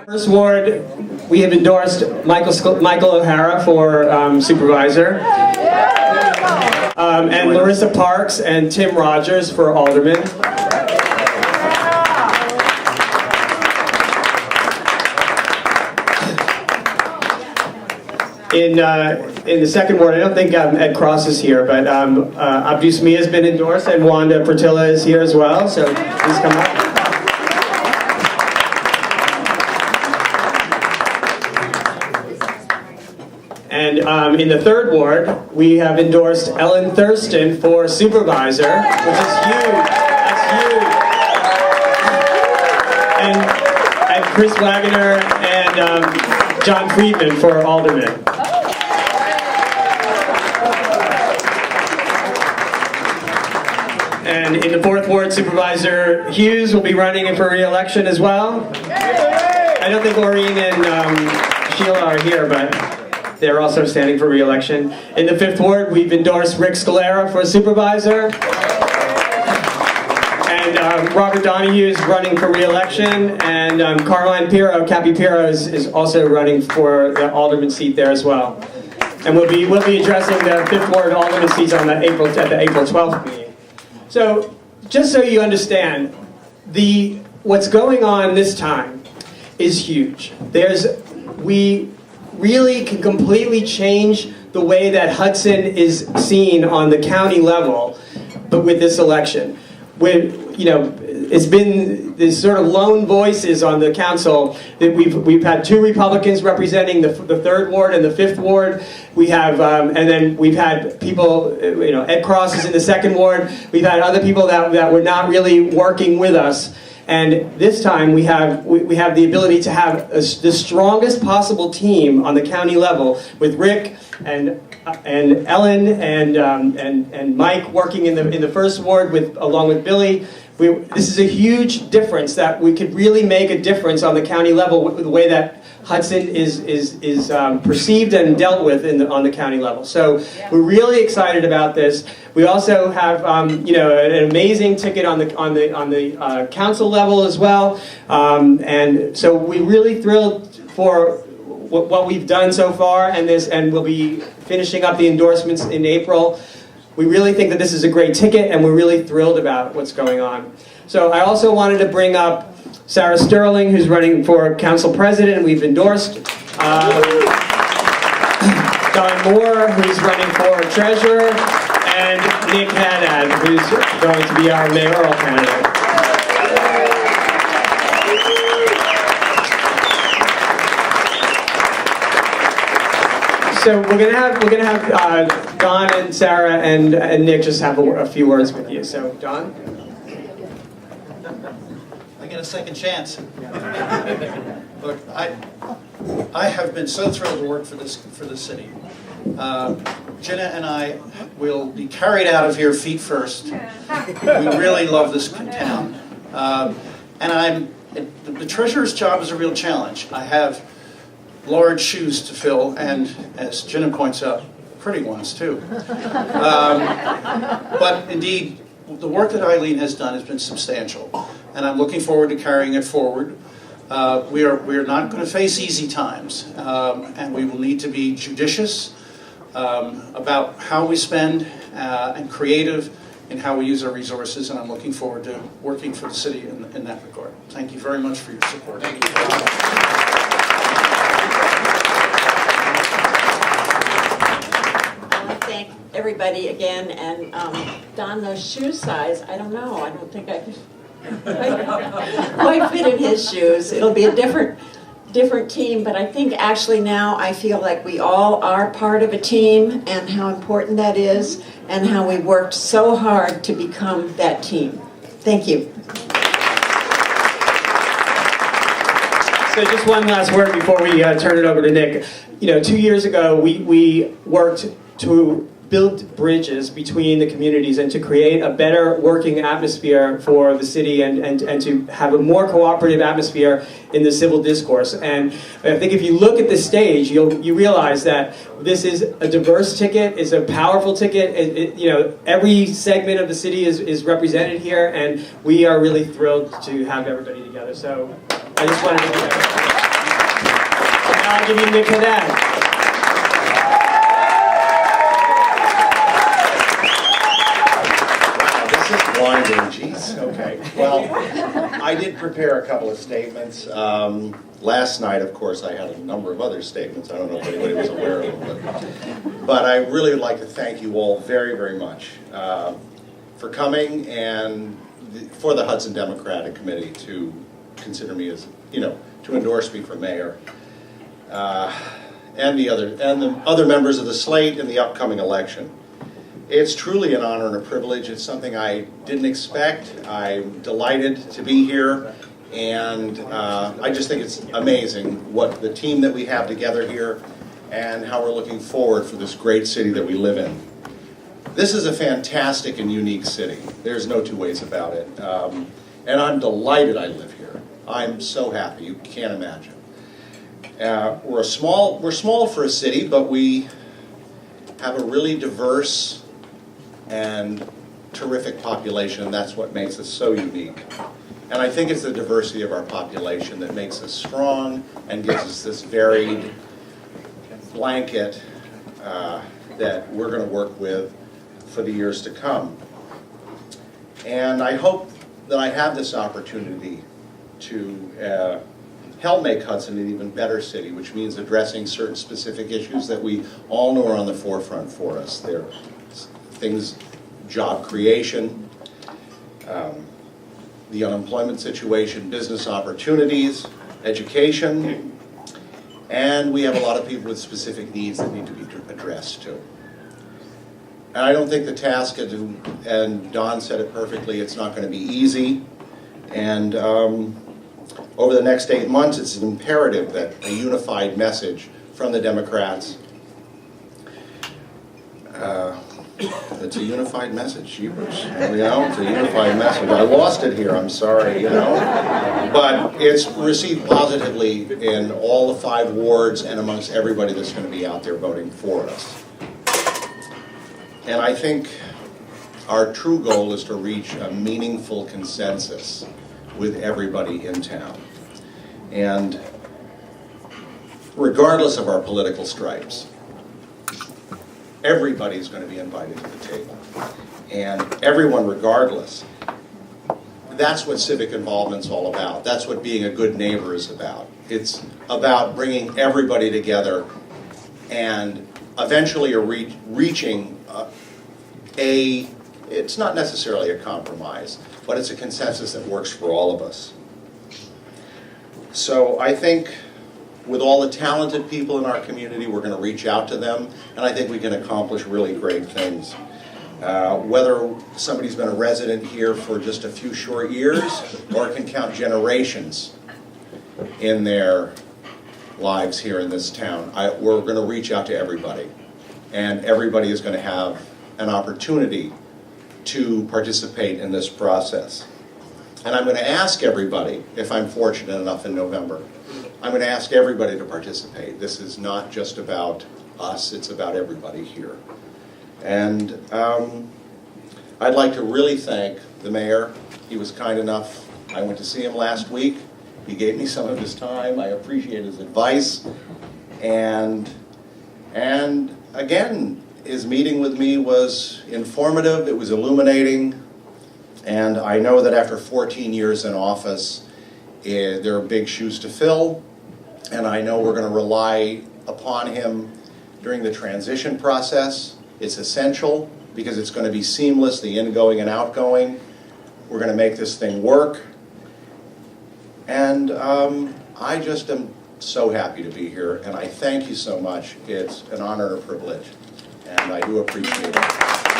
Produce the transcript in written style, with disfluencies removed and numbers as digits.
First ward, we have endorsed Michael O'Hara for supervisor, and Larissa Parks and Tim Rogers for alderman. In the second ward, I don't think Ed Cross is here, but Abdus Mia has been endorsed, and Wanda Portilla is here as well, so please come up. And in the third ward, we have endorsed Ellen Thurston for supervisor, which is huge. That's huge. And Chris Wagoner and John Friedman for alderman. And in the fourth ward, Supervisor Hughes will be running for re-election as well. I don't think Maureen and Sheila are here, but they're also standing for re-election. In the fifth ward, we've endorsed Rick Scalera for supervisor. And Robert Donahue is running for re-election. And Caroline Pirro, Cappy Pirro, is also running for the alderman seat there as well. And we'll be addressing the fifth ward alderman seats at the April 12th meeting. So, just so you understand, what's going on this time is huge. We really can completely change the way that Hudson is seen on the county level, but with this election. It's been these sort of lone voices on the council. That we've had two Republicans representing the third ward and the fifth ward. We have, and then we've had people, Ed Cross is in the second ward. We've had other people that were not really working with us. And this time we have the ability to have the strongest possible team on the county level with Rick and Ellen and Mike working in the first ward along with Billy. This is a huge difference that we could really make a difference on the county level with the way that Hudson is perceived and dealt with on the county level. So we're really excited about this. We also have an amazing ticket on the council level as well, and so we're really thrilled for what we've done so far, and we'll be finishing up the endorsements in April. We really think that this is a great ticket, and we're really thrilled about what's going on. So I also wanted to bring up Sarah Sterling, who's running for council president, and we've endorsed. Don Moore, who's running for treasurer, and Nick Haddad, who's going to be our mayoral candidate. So we're gonna have Don and Sarah and Nick just have a few words with you. So Don, I get a second chance. Look, I have been so thrilled to work for this city. Jenna and I will be carried out of here feet first. We really love this town, and the treasurer's job is a real challenge. I have large shoes to fill, and as Jenna points out, pretty ones too. But indeed, the work that Eileen has done has been substantial, and I'm looking forward to carrying it forward. We are not going to face easy times, and we will need to be judicious about how we spend and creative in how we use our resources, and I'm looking forward to working for the city in that regard. Thank you very much for your support. Thank you. Everybody again, and Don, those shoe size, I don't know. I don't think I could quite fit in his shoes. It'll be a different team, but I think actually now I feel like we all are part of a team, and how important that is, and how we worked so hard to become that team. Thank you. So just one last word before we turn it over to Nick. 2 years ago we worked to build bridges between the communities and to create a better working atmosphere for the city and to have a more cooperative atmosphere in the civil discourse. And I think if you look at the stage, you realize that this is a diverse ticket, it's a powerful ticket. You know, every segment of the city is represented here, and we are really thrilled to have everybody together. So I just wanted to do that. And I'll give you Nick Haddad. Blinding, jeez. Okay. Well, I did prepare a couple of statements. Last night, of course, I had a number of other statements. I don't know if anybody was aware of them. But I really would like to thank you all very, very much for coming and for the Hudson Democratic Committee to consider me as, to endorse me for mayor. And the other members of the slate in the upcoming election. It's truly an honor and a privilege. It's something I didn't expect. I'm delighted to be here, and I just think it's amazing what the team that we have together here and how we're looking forward for this great city that we live in. This is a fantastic and unique city. There's no two ways about it. And I'm delighted I live here. I'm so happy. You can't imagine. We're small for a city, but we have a really diverse and terrific population, and that's what makes us so unique. And I think it's the diversity of our population that makes us strong and gives us this varied blanket that we're going to work with for the years to come. And I hope that I have this opportunity to help make Hudson an even better city, which means addressing certain specific issues that we all know are on the forefront for us. They're things, job creation, the unemployment situation, business opportunities, education, and we have a lot of people with specific needs that need to be addressed too. And I don't think the task, and Don said it perfectly, it's not going to be easy. And over the next 8 months, it's an imperative that a unified message from the Democrats. It's a unified message, jeepers. It's a unified message. I lost it here, I'm sorry, But it's received positively in all the 5 wards and amongst everybody that's going to be out there voting for us. And I think our true goal is to reach a meaningful consensus with everybody in town. And regardless of our political stripes, everybody's going to be invited to the table. And everyone, regardless, that's what civic involvement's all about. That's what being a good neighbor is about. It's about bringing everybody together and eventually reaching it's not necessarily a compromise, but it's a consensus that works for all of us. So I think with all the talented people in our community, we're going to reach out to them, and I think we can accomplish really great things. Whether somebody's been a resident here for just a few short years or can count generations in their lives here in this town, we're going to reach out to everybody, and everybody is going to have an opportunity to participate in this process. And I'm going to ask everybody, if I'm fortunate enough in November, I'm going to ask everybody to participate. This is not just about us, it's about everybody here. And I'd like to really thank the mayor. He was kind enough. I went to see him last week. He gave me some of his time. I appreciate his advice. And again, his meeting with me was informative, it was illuminating, and I know that after 14 years in office, there are big shoes to fill, and I know we're going to rely upon him during the transition process. It's essential because it's going to be seamless, the ingoing and outgoing. We're going to make this thing work. And I just am so happy to be here, and I thank you so much. It's an honor and a privilege, and I do appreciate it.